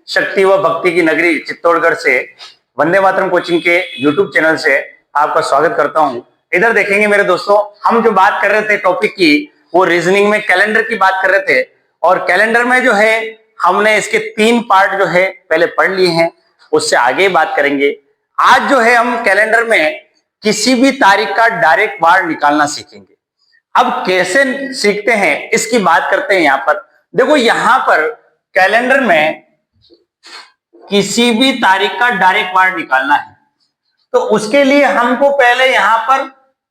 शक्ति व भक्ति की नगरी चित्तौड़गढ़ से वंदे मातरम कोचिंग के यूट्यूब चैनल से आपका स्वागत करता हूं। इधर देखेंगे मेरे दोस्तों, हम जो बात कर रहे थे टॉपिक की, वो रीजनिंग में कैलेंडर की बात कर रहे थे। और कैलेंडर में जो है हमने इसके 3 पार्ट जो है पहले पढ़ लिए हैं, उससे आगे बात करेंगे। आज जो है हम कैलेंडर में किसी भी तारीख का डायरेक्ट वार निकालना सीखेंगे। अब कैसे सीखते हैं इसकी बात करते हैं। यहां पर देखो, यहां पर कैलेंडर में किसी भी तारीख का डायरेक्ट वार निकालना है तो उसके लिए हमको पहले यहां पर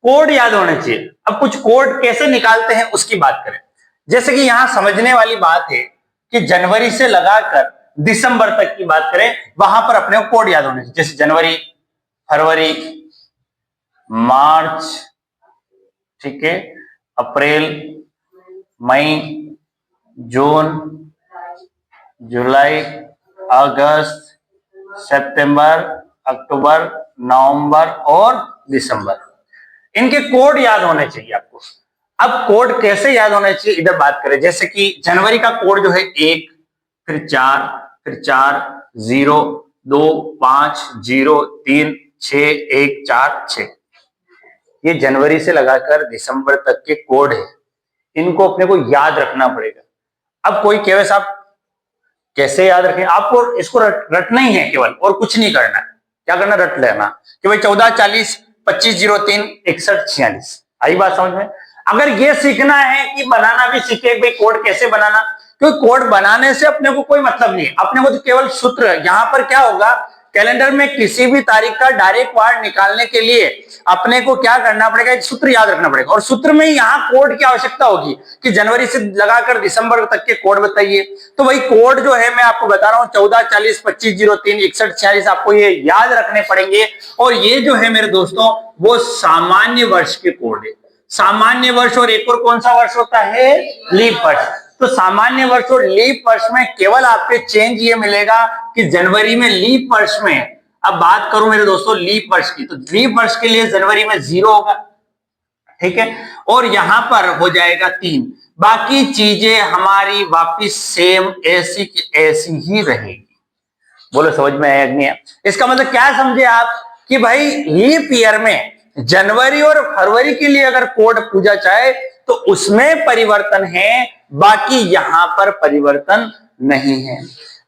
कोड याद होने चाहिए। अब कुछ कोड कैसे निकालते हैं उसकी बात करें। जैसे कि यहां समझने वाली बात है कि जनवरी से लगाकर दिसंबर तक की बात करें, वहां पर अपने को कोड याद होने चाहिए। जैसे जनवरी, फरवरी, मार्च, ठीक है, अप्रैल, मई, जून, जुलाई, अगस्त, सितंबर, अक्टूबर, नवंबर और दिसंबर, इनके कोड याद होने चाहिए आपको। अब कोड कैसे याद होने चाहिए इधर बात करें। जैसे कि जनवरी का कोड जो है 1, फिर 4, फिर 4, 0, 2, 5, 0, 3, 6, 1, 4, 6, ये जनवरी से लगाकर दिसंबर तक के कोड है। इनको अपने को याद रखना पड़ेगा। अब कोई कहे साहब कैसे याद रखें? आपको इसको रटना ही है केवल, और कुछ नहीं करना है। क्या करना? रट लेना कि भाई 14, 40, 25, 03, 61, 46। आई बात समझ में? अगर ये सीखना है कि बनाना भी सीखे भाई कोड कैसे बनाना, क्योंकि कोड बनाने से अपने को कोई मतलब नहीं है। अपने को तो केवल सूत्र, यहां पर क्या होगा, कैलेंडर में किसी भी तारीख का डायरेक्ट वार निकालने के लिए अपने को क्या करना पड़ेगा, एक सूत्र याद रखना पड़ेगा। और सूत्र में यहाँ कोड की आवश्यकता होगी कि जनवरी से लगाकर दिसंबर तक के कोड बताइए। तो वही कोड जो है मैं आपको बता रहा हूँ, 14, 40, 25, 03, 61, 46 आपको ये याद रखने पड़ेंगे। और ये जो है मेरे दोस्तों वो सामान्य वर्ष के कोड है। सामान्य वर्ष और एक और कौन सा वर्ष होता है? लीप वर्ष। तो सामान्य वर्ष और लीप वर्ष में केवल आपके चेंज ये मिलेगा कि जनवरी में लीप वर्ष में, अब बात करूं मेरे दोस्तों लीप वर्ष की, तो लीप वर्ष के लिए जनवरी में 0 होगा, ठीक है, और यहां पर हो जाएगा 3। बाकी चीजें हमारी वापिस सेम ऐसी की ऐसी ही रहेगी। बोलो समझ में आया नहीं? इसका मतलब क्या समझे आप कि भाई लीप ईयर में जनवरी और फरवरी के लिए अगर कोड पूछा चाहे तो उसमें परिवर्तन है, बाकी यहां पर परिवर्तन नहीं है।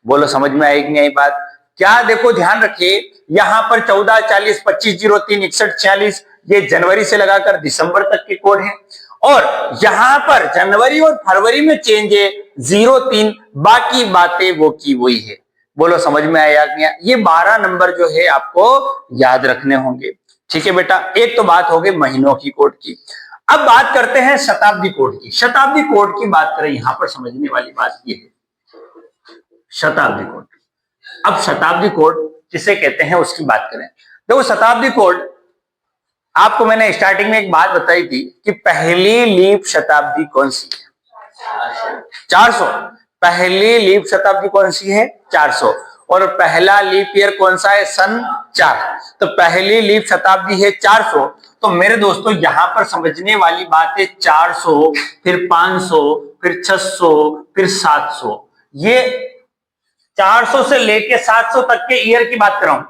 बोलो समझ में आएगी नहीं बात? क्या देखो ध्यान रखिए, यहां पर 14, 40, 25, 03, 61, 46 ये जनवरी से लगाकर दिसंबर तक के कोड हैं। और यहां पर जनवरी और फरवरी में चेंज है 03, बाकी बातें वो की वही है। बोलो समझ में आया क्या? ये 12 नंबर जो है आपको याद रखने होंगे, ठीक है बेटा। एक तो बात हो गई महीनों की कोड की। अब बात करते हैं शताब्दी कोड की। शताब्दी कोड की बात करें, यहां पर समझने वाली बात ये है शताब्दी कोड। अब शताब्दी कोड किसे कहते हैं उसकी बात करें। देखो शताब्दी कोड, आपको मैंने स्टार्टिंग में एक बात बताई थी कि पहली लीप शताब्दी कौन सी है? 400। पहली लीप शताब्दी कौन सी है? 400। और पहला लीप ईयर कौन सा है? सन 4। तो पहली लीप शताब्दी है 400। तो मेरे दोस्तों यहां पर समझने वाली बात है 400, फिर 500, फिर 600, फिर 700। ये 400 से लेके 700 तक के ईयर की बात कर रहा हूं।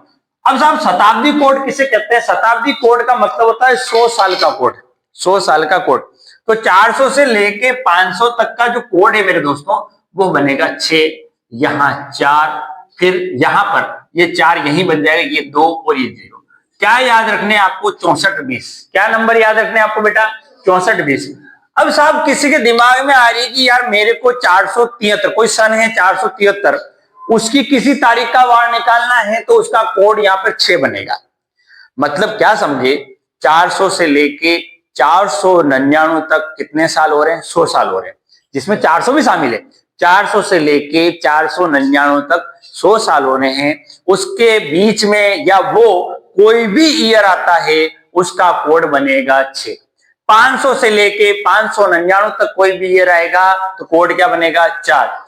अब साहब शताब्दी कोड किसे कहते हैं? शताब्दी कोड का मतलब होता है 100 साल का कोड। 100 साल का कोड। तो 400 से लेके 500 तक का जो कोड है मेरे दोस्तों वो बनेगा 6, यहां 4, फिर यहां पर ये 4 यहीं बन जाएगा, ये 2 और ये 0। क्या याद रखने आपको? 64, 20। क्या नंबर याद रखने आपको बेटा? 64, 20। अब साहब किसी के दिमाग में आ रही है कि यार मेरे को 473, कोई सन है 473, उसकी किसी तारीख का वार निकालना है तो उसका कोड यहाँ पर 6 बनेगा। मतलब क्या समझे, 400 से लेके 499 तक कितने साल हो रहे हैं? 100 साल हो रहे हैं, जिसमें 400 भी शामिल है। 400 से लेके 499 तक 100 साल होने हैं। उसके बीच में या वो कोई भी ईयर आता है उसका कोड बनेगा 6। 500 से लेके 599 तक कोई भी ईयर आएगा तो कोड क्या बनेगा? 4।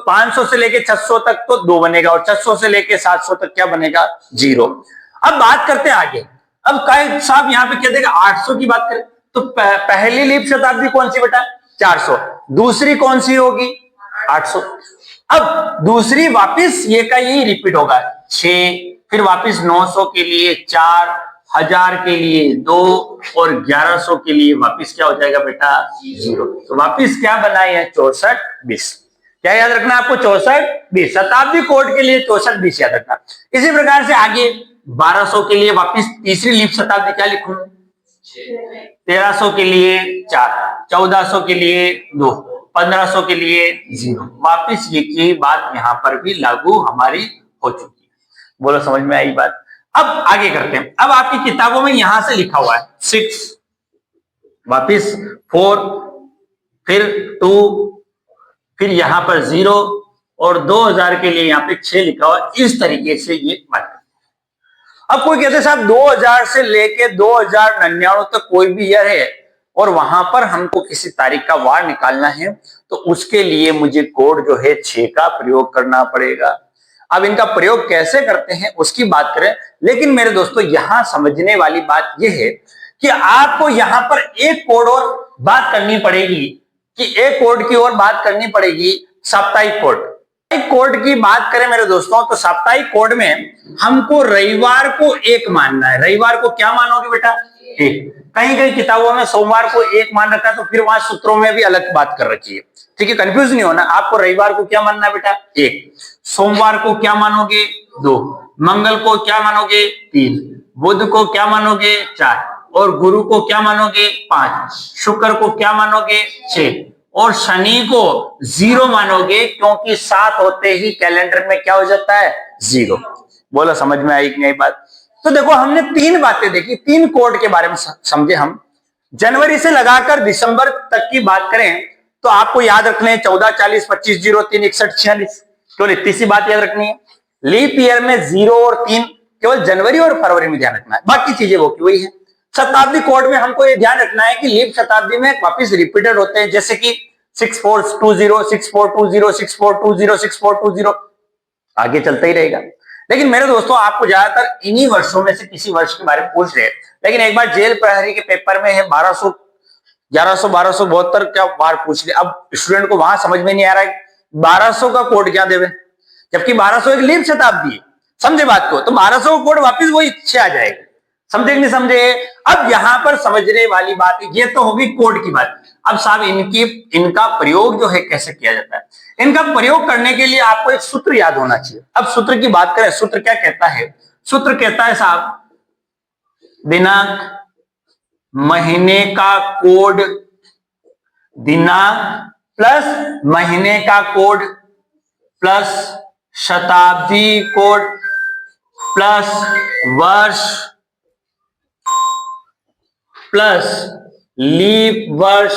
500 से लेके 600 तक तो 2 बनेगा, और 600 से लेके 700 तक क्या बनेगा? 0। अब बात करते हैं आगे। अब कई साहब यहाँ पे क्या देगा? 800 की बात करें तो पहली लीप शताब्दी कौन सी बेटा? 400। दूसरी कौन सी होगी? 800। अब दूसरी वापिस ये का यही रिपीट होगा 6, फिर वापिस 900 के लिए 4, 1000 के लिए 2 और 1100 के लिए वापिस क्या हो जाएगा बेटा 0। तो वापिस क्या बनाए हैं 64 20। क्या याद रखना आपको 64 20, शताब्दी कोड के लिए 64 20 याद रखना। इसी प्रकार से आगे 1200 के लिए वापिस तीसरी लीप शताब्दी क्या लिखूं 1300 के लिए 4, 1400 के लिए 2, 1500 के लिए 0। वापिस ये की बात यहां पर भी लागू हमारी हो चुकी है। बोलो समझ में आई बात। अब आगे करते हैं। अब आपकी किताबों में यहां से लिखा हुआ है 6, वापिस 4, फिर 2, फिर यहां पर 0 और 2000 के लिए यहां पे 6 लिखा हुआ। इस तरीके से ये बात। अब कोई कहते साहब 2000 से लेके 2099 तक कोई भी ईयर है और वहां पर हमको किसी तारीख का वार निकालना है तो उसके लिए मुझे कोड जो है 6 का प्रयोग करना पड़ेगा। अब इनका प्रयोग कैसे करते हैं उसकी बात करें, लेकिन मेरे दोस्तों यहां समझने वाली बात यह है कि आपको यहां पर एक कोड और बात करनी पड़ेगी कि एक कोड की और बात करनी पड़ेगी साप्ताहिक कोड। कोड की बात करें मेरे दोस्तों तो साप्ताहिक कोड में हमको रविवार को 1 मानना है। रविवार को क्या मानोगे बेटा 1। कहीं कहीं किताबों में सोमवार को 1 मान रखा है तो फिर वहां सूत्रों में भी अलग बात कर रखी है। ठीक है, कंफ्यूज नहीं होना। आपको रविवार को क्या मानना है बेटा 1, सोमवार को क्या मानोगे 2, मंगल को क्या मानोगे 3, बुध को क्या मानोगे 4 और गुरु को क्या मानोगे 5, शुक्र को क्या मानोगे 6 और शनि को 0 मानोगे क्योंकि 7 होते ही कैलेंडर में क्या हो जाता है 0। बोलो समझ में आई कि नहीं बात। तो देखो हमने 3 बातें देखी, 3 कोड के बारे में समझे हम। जनवरी से लगाकर दिसंबर तक की बात करें तो आपको याद रखने 14 40 25 0 3 61 46, केवल इतनी सी बात याद रखनी है। लीप ईयर में 0 और 3 केवल जनवरी और फरवरी में ध्यान रखना है, बाकी चीजें वो की वही है। शताब्दी कोड में हमको ये ध्यान रखना है कि लीप शताब्दी में वापिस रिपीटेड होते हैं, जैसे कि 6420 6420 6420 6420 आगे चलता ही रहेगा। लेकिन मेरे दोस्तों आपको ज्यादातर इन्हीं वर्षों में से किसी वर्ष के बारे में पूछ रहे हैं। लेकिन एक बार जेल प्रहरी के पेपर में है 1200 1100 1272 क्या बार पूछ लिया। अब स्टूडेंट को वहां समझ में नहीं आ रहा है 1200 का कोड क्या देवे, जबकि 1200 एक लीप शताब्दी है। समझे बात को, तो 1200 का कोड वापिस वही 6 आ जाएगा। समझे कि नहीं समझे। अब यहां पर समझने वाली बात ये तो होगी कोड की बात। अब साहब इनका प्रयोग जो है कैसे किया जाता है। इनका प्रयोग करने के लिए आपको एक सूत्र याद होना चाहिए। अब सूत्र की बात करें, सूत्र क्या कहता है। सूत्र कहता है साहब दिनांक महीने का कोड, दिनांक प्लस महीने का कोड प्लस शताब्दी कोड प्लस वर्ष प्लस लीप वर्ष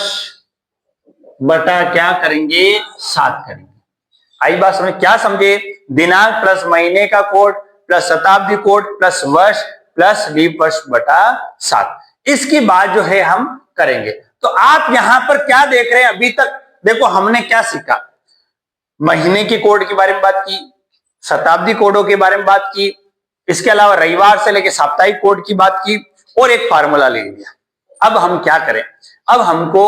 बटा क्या करेंगे 7 करेंगे। आई बात समझ, क्या समझे। दिनांक प्लस महीने का कोड प्लस शताब्दी कोड प्लस वर्ष प्लस लीप वर्ष बटा 7, इसकी बात जो है हम करेंगे। तो आप यहां पर क्या देख रहे हैं अभी तक, देखो हमने क्या सीखा। महीने की कोड के बारे में बात की, शताब्दी कोडों के बारे में बात की, इसके अलावा रविवार से लेकर साप्ताहिक कोड की बात की और एक फार्मूला ले लिया। अब हम क्या करें, अब हमको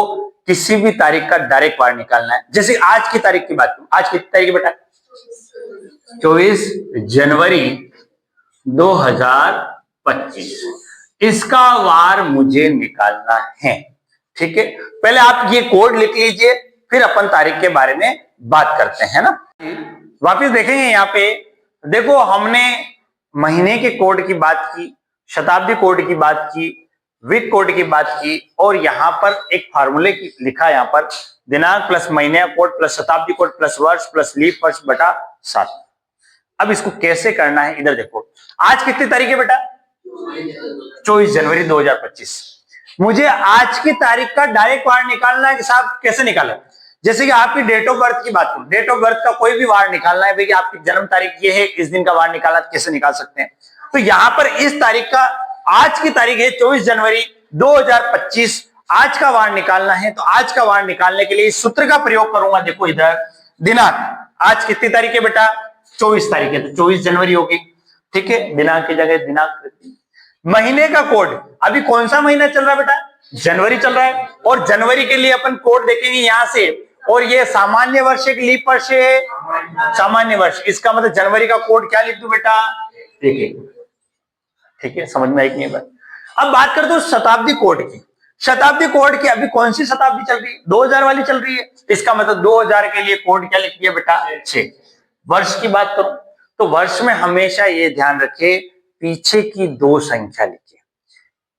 किसी भी तारीख का डायरेक्ट वार निकालना है। जैसे आज की तारीख की बात करूं, आज की तारीख बेटा 24 जनवरी 2025, इसका वार मुझे निकालना है। ठीक है, पहले आप ये कोड लिख लीजिए, फिर अपन तारीख के बारे में बात करते हैं ना। वापिस देखेंगे यहां पे, देखो हमने महीने के कोड की बात की, शताब्दी कोड की बात की, वीक कोड की बात की और यहां पर एक फार्मूले की लिखा, यहां पर दिनांक प्लस महीने कोड प्लस शताब्दी कोड प्लस वर्ष प्लस लीप वर्ष बटा 7। अब इसको कैसे करना है, इधर देखो। आज कितनी तारीख है बेटा 24 जनवरी 2025। मुझे आज की तारीख का डायरेक्ट वार निकालना है कि साहब कैसे निकालें। जैसे कि आपकी डेट ऑफ बर्थ की बात करूं, डेट ऑफ बर्थ का कोई भी वार निकालना है, भाई आपकी जन्म तारीख ये है, इस दिन का वार निकालना कैसे निकाल सकते हैं। तो यहां पर इस तारीख का, आज की तारीख है 24 जनवरी 2025, आज का वार निकालना है। तो आज का वार निकालने के लिए इस सूत्र का प्रयोग करूंगा। देखो इधर दिनांक, आज कितनी तारीख है बेटा 24 तारीख है, तो 24 जनवरी होगी। ठीक है, दिनांक की जगह दिनांक। महीने का कोड, अभी कौन सा महीना चल रहा है बेटा जनवरी चल रहा है, और जनवरी के लिए अपन कोड देखेंगे यहां से और ये सामान्य वर्ष एक लीप वर्ष है, सामान्य वर्ष। इसका मतलब जनवरी का कोड क्या लिख दूं बेटा, देखिए, ठीक है, समझ में आई कि नहीं बात। अब बात करते हो शताब्दी कोड की। शताब्दी कोड की अभी कौन सी शताब्दी चल रही है, 2000 वाली चल रही है। इसका मतलब 2000 के लिए कोड क्या लिख दिया बेटा, 6। वर्ष की बात करूं तो वर्ष में हमेशा ये ध्यान रखे पीछे की 2 संख्या लिखे,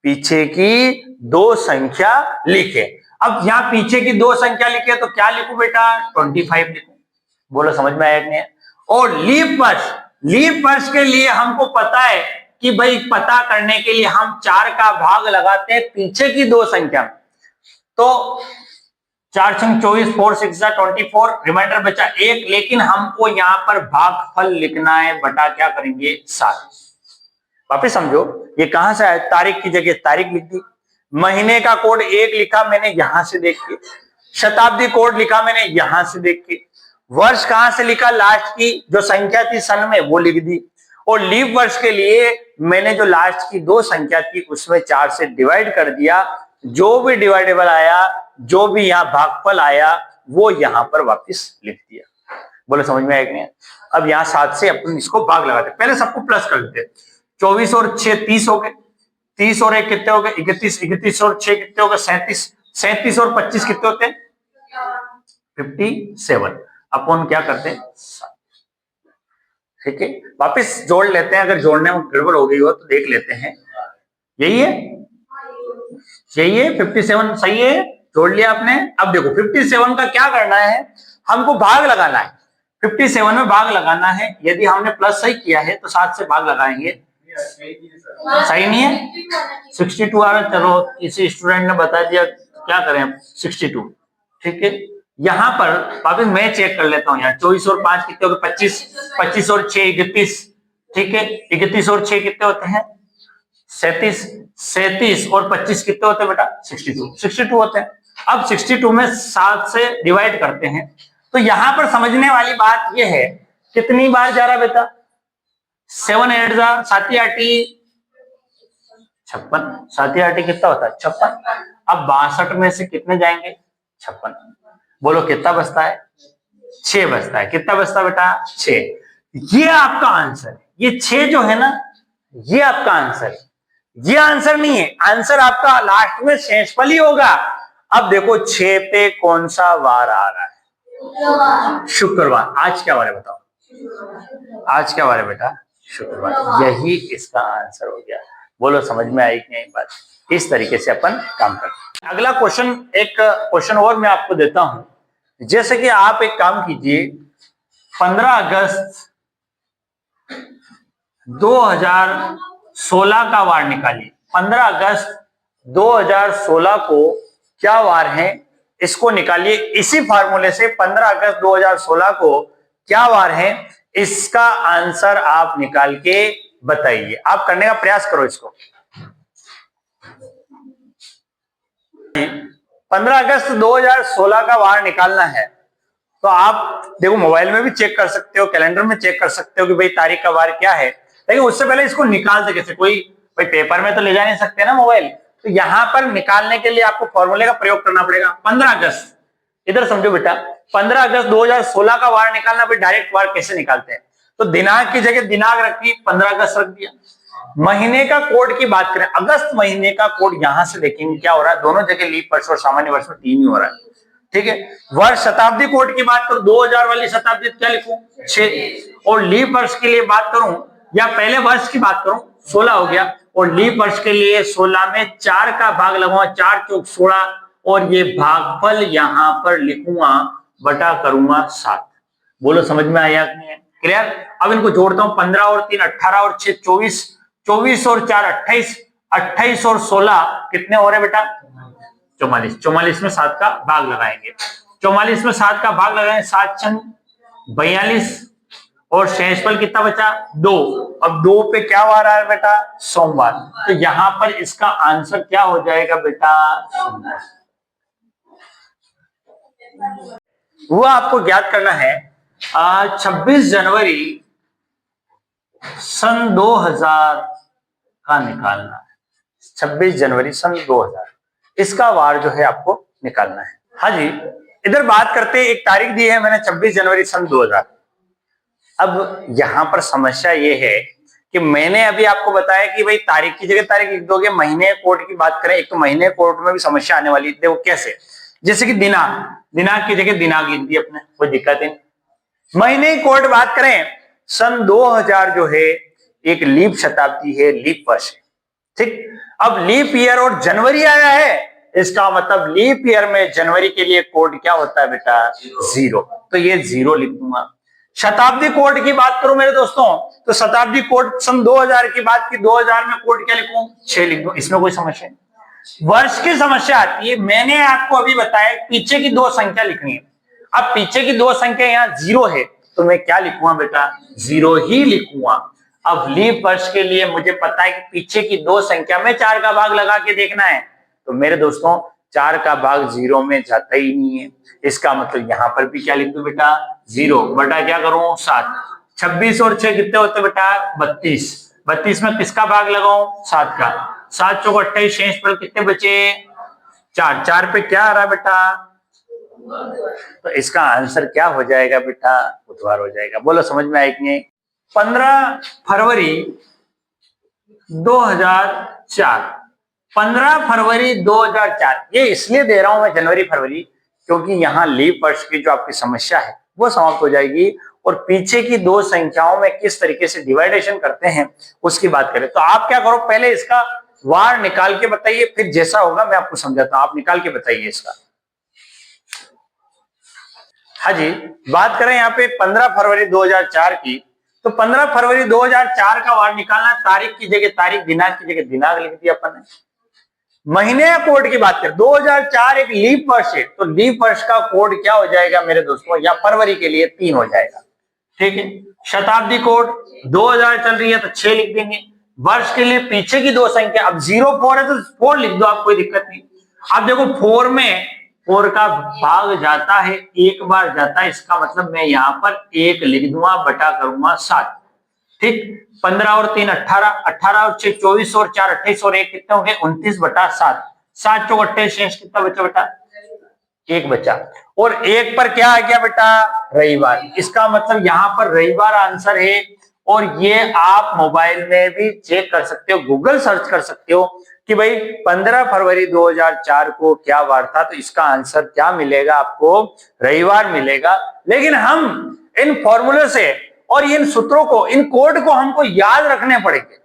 पीछे की 2 संख्या लिखे। अब यहां पीछे की 2 संख्या लिखे तो क्या लिखूं बेटा, 25 लिखूं। बोलो समझ में आया कि नहीं। और लीप वर्ष, लीप वर्ष के लिए हमको पता है कि भाई पता करने के लिए हम 4 का भाग लगाते हैं पीछे की 2 संख्या। तो 4 छंग 24, 4 6 24, रिमाइंडर बचा 1। लेकिन हमको यहां पर भागफल लिखना है, बटा क्या करेंगे, 7। वापिस समझो, ये कहां से आया, तारीख की जगह तारीख लिख दी, महीने का कोड 1 लिखा मैंने यहां से देख के, शताब्दी कोड लिखा मैंने यहां से देख के, वर्ष कहां से लिखा, लास्ट की जो संख्या थी सन में वो लिख दी, और लीप वर्ष के लिए मैंने जो लास्ट की 2 संख्या थी उसमें 4 से डिवाइड कर दिया। जो भी डिवाइडेबल आया, जो भी यहां भागफल आया वो यहां पर वापस लिख दिया। बोलो समझ में आया कि नहीं। अब यहां 7 से अपन इसको भाग लगाते, पहले सबको प्लस कर देते। 24 और 6 30 हो गए, 30 और 1 कितने हो गए, 31, 31 और 6 कितने हो गए, 37, 37 और 25 कितने होते हैं, 57। अपन क्या करते हैं, ठीक है, वापस जोड़ लेते हैं। अगर जोड़ने में गड़बड़ हो गई हो तो देख लेते हैं। यही है, यही है, 57 सही है, जोड़ लिया आपने। अब देखो 57 का क्या करना है, हमको भाग लगाना है। 57 में भाग लगाना है, यदि हमने प्लस सही किया है तो 7 से भाग लगाएंगे, सही नहीं है, 62 आ रहा। चलो किसी स्टूडेंट ने बता दिया, क्या करें, 62, ठीक है। यहां पर वापस मैं चेक कर लेता हूं, यहाँ 24 और 5 कितने हो गए, 25, 25 और 6 31, ठीक है, 31 और 6 कितने होते हैं, 37, 37 और 25 कितने होते हैं बेटा, 62, 62 होते हैं। अब 62 में 7 से डिवाइड करते हैं। तो यहां पर समझने वाली बात यह है, कितनी बार जा रहा बेटा, 7 8 जा, 7 8 56, 7 8 कितना होता है, 56। अब 62 में से कितने जाएंगे, 56। बोलो कितना बचता है, 6 बचता है। कितना बचता है बेटा, 6। ये आपका आंसर है, ये 6 जो है ना, ये आपका आंसर है। ये आंसर नहीं है, आंसर आपका लास्ट में शेषफल ही होगा। अब देखो 6 पे कौन सा वार आ रहा है, शुक्रवार। आज क्या वार है बताओ, आज क्या वार है बेटा, शुक्रवार। यही इसका आंसर हो गया। बोलो समझ में आई कि नहीं बात। इस तरीके से अपन काम करते हैं। अगला क्वेश्चन, एक क्वेश्चन और मैं आपको देता हूं। जैसे कि आप एक काम कीजिए, 15 अगस्त 2016 का वार निकालिए। 15 अगस्त 2016 को क्या वार है, इसको निकालिए। इसी फार्मूले से 15 अगस्त 2016 को क्या वार है, इसका आंसर आप निकाल के बताइए। आप करने का प्रयास करो इसको। 15 अगस्त 2016 का वार निकालना है तो आप देखो, मोबाइल में भी चेक कर सकते हो, कैलेंडर में चेक कर सकते हो कि भाई तारीख का वार क्या है। लेकिन उससे पहले इसको निकालते कैसे, कोई पेपर में तो ले जा नहीं सकते ना मोबाइल, तो यहां पर निकालने के लिए आपको फॉर्मूले का प्रयोग करना पड़ेगा। 15 अगस्त, इधर समझो बेटा, 15 अगस्त 2016 का वार निकालना, फिर डायरेक्ट वार कैसे निकालते हैं। तो दिनांक की जगह दिनांक रखी, 15 अगस्त रख दिया। महीने का कोड की बात करें, अगस्त महीने का कोड यहां से देखेंगे क्या हो रहा है, दोनों जगह लीप वर्ष और सामान्य वर्ष में 3 ही हो रहा है, ठीक है। वर्ष शताब्दी कोड की बात करूं, 2000 वाली शताब्दी क्या लिखूं, 6। और लीप वर्ष के लिए बात करूं, या पहले वर्ष की बात करूं, 16 हो गया। और लीप वर्ष के लिए 16 में 4 का भाग लगाऊंगा, 4 चौक 16, और ये भागफल यहां पर लिखूंगा, बटा करूंगा 7। बोलो समझ में आया कि नहीं, क्लियर। अब इनको जोड़ता हूं, 15 और 3 18 और 6 24, 24 और 4 28, 28 और 16 कितने हो रहे बेटा, 44। 44 में 7 का भाग लगाएंगे, 44 में 7 का भाग लगाएंगे, 7 छंग 42, और शेषफल कितना बचा, 2। अब 2 पे क्या वार आ रहा है बेटा, सोमवार। तो यहां पर इसका आंसर क्या हो जाएगा बेटा, सोमवार। वो आपको ज्ञात करना है। 26 जनवरी सन 2000 का निकालना है। 26 जनवरी सन 2000 इसका वार जो है आपको निकालना है। हाँ जी, इधर बात करते हैं, एक तारीख दी है मैंने 26 जनवरी सन 2000। अब यहां पर समस्या ये है कि मैंने अभी आपको बताया कि भाई तारीख की जगह तारीख लिख दोगे, महीने कोड की बात करें, एक तो महीने कोड में भी समस्या आने वाली है। देखो कैसे, जैसे कि दिनांक की जगह दिनांक लिख दी अपने, कोई दिक्कत नहीं। महीने कोड बात करें, सन 2000 जो है एक लीप शताब्दी है, लीप वर्ष है, ठीक। अब लीप ईयर और जनवरी आया है, इसका मतलब लीप ईयर में जनवरी के लिए कोड क्या होता है बेटा, 0। तो ये 0 लिख दूंगा। शताब्दी कोड की बात करूं मेरे दोस्तों, तो शताब्दी कोड सन 2000 की बात की, 2000 में कोड क्या लिखूं, 6 लिख दूं, इसमें कोई समस्या नहीं। वर्ष की समस्या आती है, मैंने आपको अभी बताया पीछे की 2 संख्या लिखनी है। अब पीछे की 2 संख्या यहाँ 0 है, तो मैं क्या लिखूंगा बेटा, 0 ही लिखूंगा। अब लीप वर्ष के लिए मुझे पता है कि पीछे की 2 संख्या में 4 का भाग लगा के देखना है, तो मेरे दोस्तों 4 का भाग 0 में जाता ही नहीं है। इसका मतलब यहां पर भी क्या लिख दूं बेटा, 0 बटा क्या करूं, 7। 26 और 6 कितने होते बेटा, 32। 32 में किसका भाग लगाऊं, 7 का। 7 चौक 28, शेष पर कितने बचे, 4। 4 पे क्या आ रहा बेटा, तो इसका आंसर क्या हो जाएगा बेटा, बुधवार हो जाएगा। बोलो समझ में आए कि नहीं। 15 फरवरी 2004, 15 फरवरी 2004, ये इसलिए दे रहा हूं मैं जनवरी फरवरी, क्योंकि यहां लीप वर्ष की जो आपकी समस्या है वो समाप्त हो जाएगी, और पीछे की 2 संख्याओं में किस तरीके से डिवाइडेशन करते हैं उसकी बात करें। तो आप क्या करो, पहले इसका वार निकाल के बताइए, फिर जैसा होगा मैं आपको समझाता हूं। आप निकाल के बताइए इसका। हाँ जी, बात करें यहाँ पे 15 फरवरी 2004 की, तो 15 फरवरी 2004 का वार निकालना, तारीख की जगह तारीख, दिनांक की जगह दिनांक लिख दिया अपन ने। महीने या कोड की बात करें, 2004 एक लीप वर्ष है, तो लीप वर्ष का कोड क्या हो जाएगा मेरे दोस्तों, या फरवरी के लिए 3 हो जाएगा, ठीक है। शताब्दी कोड 2000 चल रही है तो 6 लिख देंगे। वर्ष के लिए पीछे की 2 संख्या, अब 04 है तो 4 लिख दो, आप कोई दिक्कत नहीं। अब देखो 4 में 4 का भाग जाता है, एक बार जाता है, इसका मतलब मैं यहां पर 1 लिख दूंगा, बटा करूंगा 7, ठीक। 15 और 3 18, 18 और 6 24 और 4 28 और 1 कितने हो गए, 29 बटा 7। 7 चौक 28, शेष कितना बचा बेटा, 1 बचा। और 1 पर क्या आ गया बेटा, रविवार। इसका मतलब यहां पर रविवार आंसर है, और ये आप मोबाइल में भी चेक कर सकते हो, गूगल सर्च कर सकते हो कि भाई 15 फरवरी 2004 को क्या वार था, तो इसका आंसर क्या मिलेगा आपको, रविवार मिलेगा। लेकिन हम इन फॉर्मूले से और इन सूत्रों को, इन कोड को हमको याद रखने पड़ेंगे।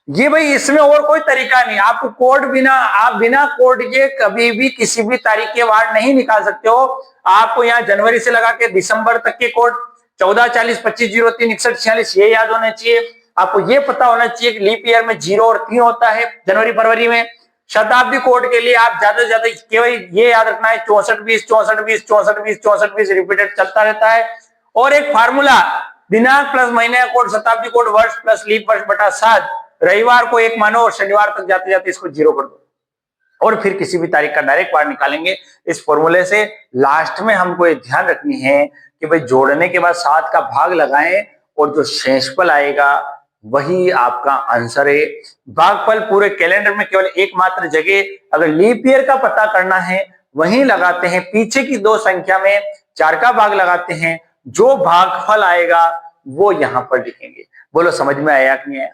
ये भाई इसमें और कोई तरीका नहीं, आपको कोड बिना, आप बिना कोड के कभी भी किसी भी तारीख के वार नहीं निकाल सकते हो। आपको यहाँ जनवरी से लगा के दिसंबर तक के कोड 14 40 25 03 61 46 ये याद होने चाहिए। आपको ये पता होना चाहिए कि लीप ईयर में 0 और 3 होता है जनवरी फरवरी में। शताब्दी कोड के लिए आप ज्यादा से ज्यादा केवल ये याद रखना है 64 20 64 20 64 20 64 20 रिपीटेड चलता रहता है। और एक फार्मूला, दिनांक प्लस महीने का कोड, शताब्दी कोड, वर्ष प्लस लीप वर्ष बटा 7, रविवार को 1 मानो और शनिवार तक जाते जाते इसको 0 कर दो, और फिर किसी भी तारीख का डायरेक्ट वार निकालेंगे इस फॉर्मूले से। लास्ट में हमको ये ध्यान रखनी है कि भाई जोड़ने के बाद 7 का भाग लगाएं, और जो शेषफल आएगा वही आपका आंसर है। भागफल पूरे कैलेंडर में केवल एकमात्र जगह अगर लीप ईयर का पता करना है वहीं लगाते हैं, पीछे की 2 संख्या में 4 का भाग लगाते हैं, जो भागफल आएगा वो यहां पर लिखेंगे। बोलो समझ में आया कि नहीं आया।